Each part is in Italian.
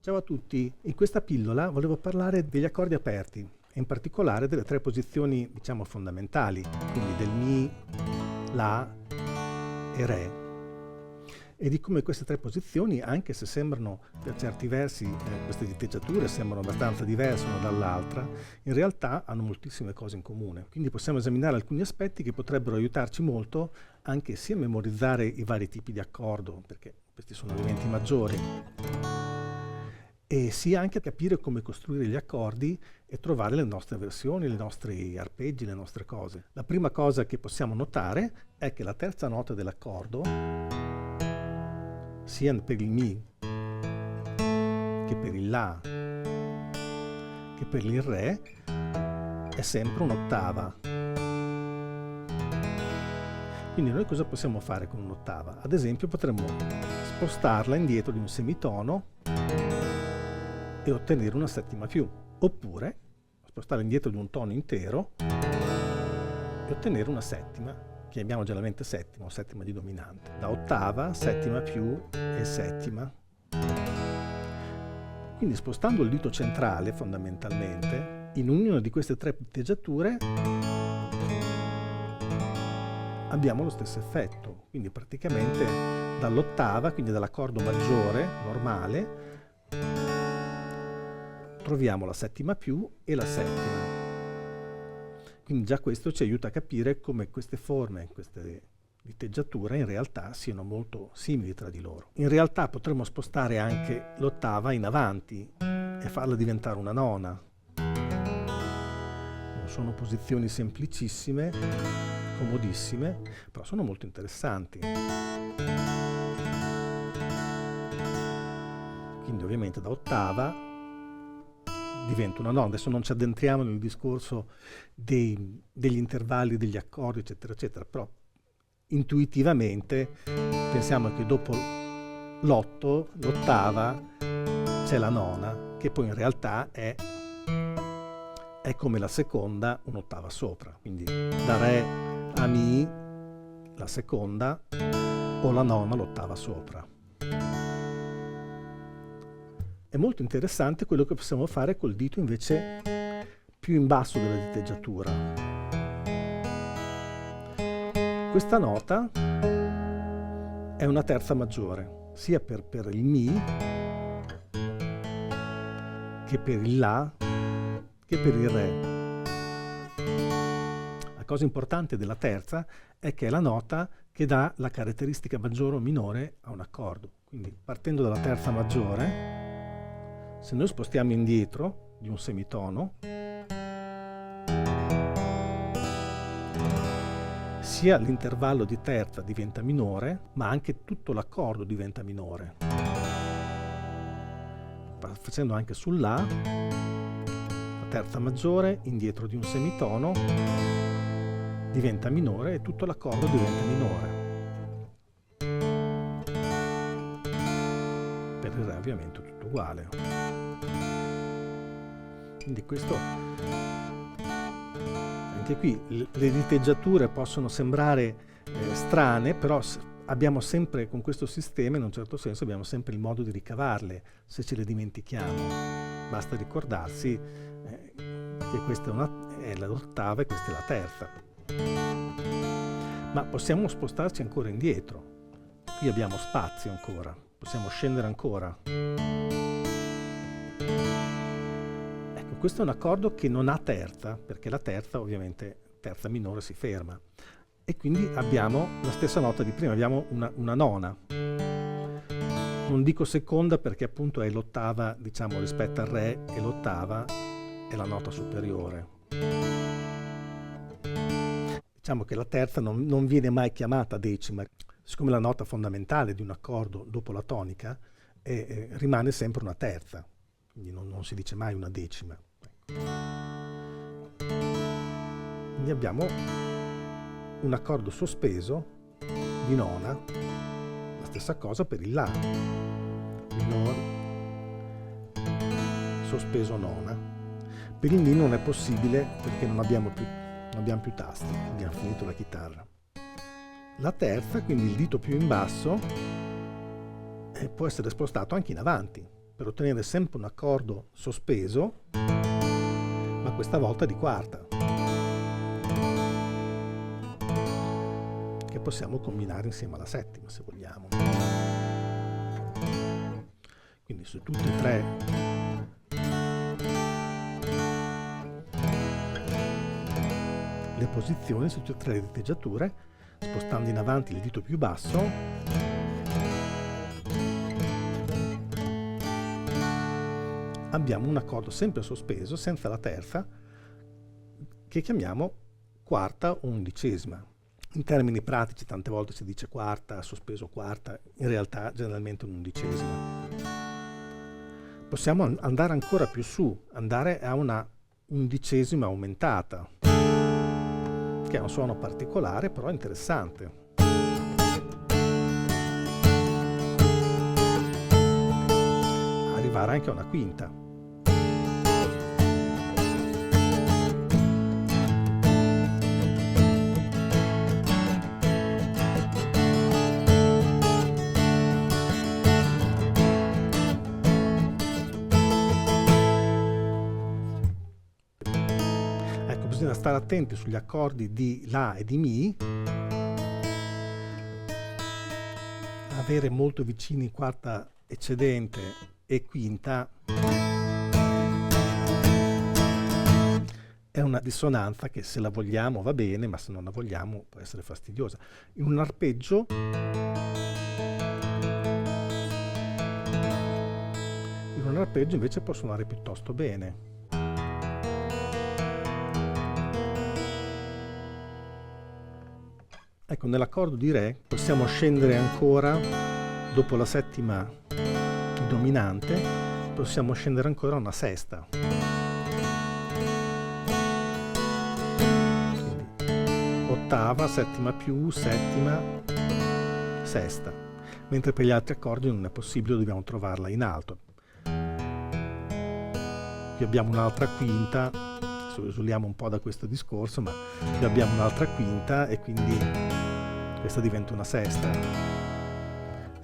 Ciao a tutti, in questa pillola volevo parlare degli accordi aperti e in particolare delle tre posizioni, diciamo, fondamentali, quindi del Mi, La e Re, e di come queste tre posizioni, anche se sembrano per certi versi queste diteggiature sembrano abbastanza diverse una dall'altra, in realtà hanno moltissime cose in comune. Quindi possiamo esaminare alcuni aspetti che potrebbero aiutarci molto anche sia a memorizzare i vari tipi di accordo, perché questi sono elementi maggiori, e sia anche a capire come costruire gli accordi e trovare le nostre versioni, i nostri arpeggi, le nostre cose. La prima cosa che possiamo notare è che la terza nota dell'accordo, sia per il Mi che per il La che per il Re, è sempre un'ottava. Quindi noi cosa possiamo fare con un'ottava? Ad esempio potremmo spostarla indietro di un semitono e ottenere una settima più, oppure spostarla indietro di un tono intero e ottenere una settima, chiamiamo generalmente settima o settima di dominante. Da ottava, settima più e settima. Quindi spostando il dito centrale fondamentalmente, in ognuna di queste tre diteggiature abbiamo lo stesso effetto. Quindi praticamente dall'ottava, quindi dall'accordo maggiore normale, troviamo la settima più e la settima. Quindi già questo ci aiuta a capire come queste forme, queste diteggiature in realtà siano molto simili tra di loro. In realtà potremmo spostare anche l'ottava in avanti e farla diventare una nona. Non sono posizioni semplicissime, comodissime, però sono molto interessanti. Quindi ovviamente da ottava diventa una nona. Adesso non ci addentriamo nel discorso degli intervalli, degli accordi, eccetera, eccetera, però intuitivamente pensiamo che dopo l'otto, l'ottava, c'è la nona, che poi in realtà è come la seconda un'ottava sopra. Quindi da Re a Mi, la seconda, o la nona, l'ottava sopra. È molto interessante quello che possiamo fare col dito invece più in basso della diteggiatura. Questa nota è una terza maggiore, sia per il Mi che per il La che per il Re. La cosa importante della terza è che è la nota che dà la caratteristica maggiore o minore a un accordo. Quindi partendo dalla terza maggiore, se noi spostiamo indietro di un semitono, sia l'intervallo di terza diventa minore, ma anche tutto l'accordo diventa minore. Facendo anche sul La, la terza maggiore indietro di un semitono diventa minore e tutto l'accordo diventa minore. Per il Re ovviamente è tutto uguale. Quindi questo, anche qui le diteggiature possono sembrare strane, però abbiamo sempre, con questo sistema, in un certo senso, abbiamo sempre il modo di ricavarle se ce le dimentichiamo. Basta ricordarsi che questa è l'ottava e questa è la terza. Ma possiamo spostarci ancora indietro. Qui abbiamo spazio ancora, possiamo scendere ancora. Ecco, questo è un accordo che non ha terza, perché la terza, ovviamente, terza minore si ferma. E quindi abbiamo la stessa nota di prima, abbiamo una nona. Non dico seconda perché appunto è l'ottava, diciamo, rispetto al Re, e l'ottava è la nota superiore. Diciamo che la terza non viene mai chiamata decima, siccome la nota fondamentale di un accordo dopo la tonica rimane sempre una terza, quindi non si dice mai una decima. Quindi abbiamo un accordo sospeso di nona, la stessa cosa per il La, minore, sospeso nona. Per il Mi non è possibile perché non abbiamo più tasti, abbiamo finito la chitarra. La terza, quindi il dito più in basso, può essere spostato anche in avanti, per ottenere sempre un accordo sospeso, ma questa volta di quarta, che possiamo combinare insieme alla settima se vogliamo. Quindi su tutte e tre le posizioni, su tutte e tre le diteggiature, spostando in avanti il dito più basso, abbiamo un accordo sempre sospeso senza la terza, che chiamiamo quarta o undicesima. In termini pratici tante volte si dice quarta, sospeso quarta, in realtà generalmente un'undicesima. Possiamo andare ancora più su, andare a una undicesima aumentata, che è un suono particolare però interessante. Arrivare anche a una quinta. Bisogna stare attenti sugli accordi di La e di Mi, avere molto vicini quarta eccedente e quinta è una dissonanza che se la vogliamo va bene, ma se non la vogliamo può essere fastidiosa. In un arpeggio invece può suonare piuttosto bene. Ecco, nell'accordo di Re possiamo scendere ancora, dopo la settima dominante, possiamo scendere ancora una sesta. Quindi ottava, settima più, settima, sesta. Mentre per gli altri accordi non è possibile, dobbiamo trovarla in alto. Qui abbiamo un'altra quinta, esoliamo un po' da questo discorso, ma qui abbiamo un'altra quinta e quindi questa diventa una sesta.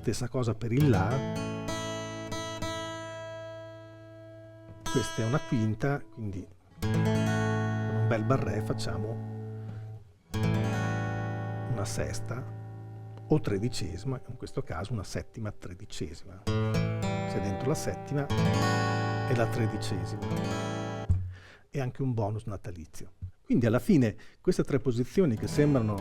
Stessa cosa per il La, questa è una quinta, quindi con un bel barré facciamo una sesta o tredicesima, in questo caso una settima tredicesima. C'è dentro la settima e la tredicesima. E anche un bonus natalizio. Quindi alla fine queste tre posizioni che sembrano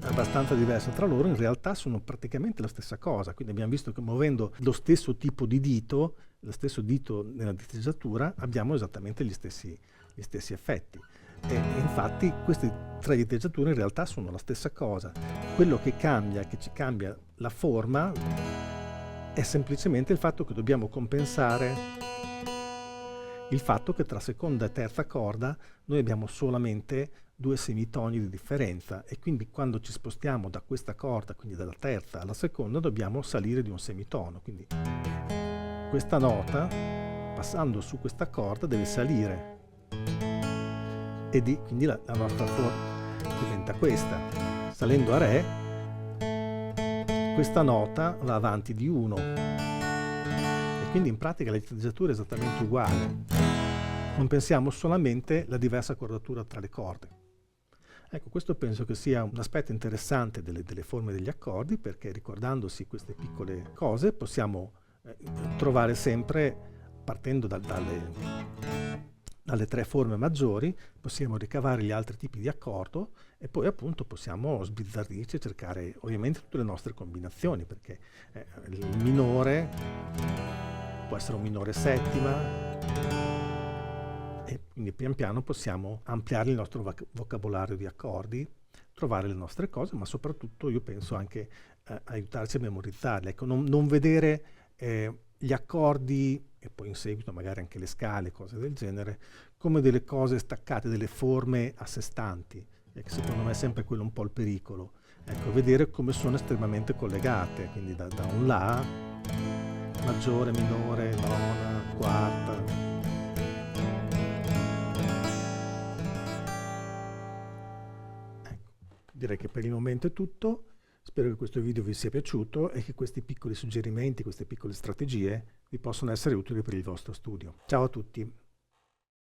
abbastanza diverse tra loro in realtà sono praticamente la stessa cosa. Quindi abbiamo visto che muovendo lo stesso tipo di dito, lo stesso dito nella diteggiatura, abbiamo esattamente gli stessi effetti. E infatti queste tre diteggiature in realtà sono la stessa cosa. Quello che ci cambia la forma, è semplicemente il fatto che dobbiamo compensare il fatto che tra seconda e terza corda noi abbiamo solamente 2 semitoni di differenza e quindi quando ci spostiamo da questa corda, quindi dalla terza alla seconda, dobbiamo salire di un semitono. Quindi questa nota, passando su questa corda, deve salire e quindi la nostra forma diventa questa. Salendo a Re, questa nota va avanti di 1. Quindi in pratica la diteggiatura è esattamente uguale, compensiamo solamente la diversa cordatura tra le corde. Ecco, questo penso che sia un aspetto interessante delle forme degli accordi, perché ricordandosi queste piccole cose possiamo trovare sempre, partendo dalle 3 forme maggiori, possiamo ricavare gli altri tipi di accordo e poi appunto possiamo sbizzarrirci e cercare ovviamente tutte le nostre combinazioni, perché il minore può essere un minore settima e quindi pian piano possiamo ampliare il nostro vocabolario di accordi, trovare le nostre cose, ma soprattutto io penso anche aiutarci a memorizzarli. Ecco, non vedere gli accordi e poi in seguito magari anche le scale, cose del genere, come delle cose staccate, delle forme a sé stanti, che secondo me è sempre quello un po' il pericolo. Ecco, vedere come sono estremamente collegate, quindi da un La, maggiore, minore, nona, quarta. Ecco, direi che per il momento è tutto. Spero che questo video vi sia piaciuto e che questi piccoli suggerimenti, queste piccole strategie vi possano essere utili per il vostro studio. Ciao a tutti!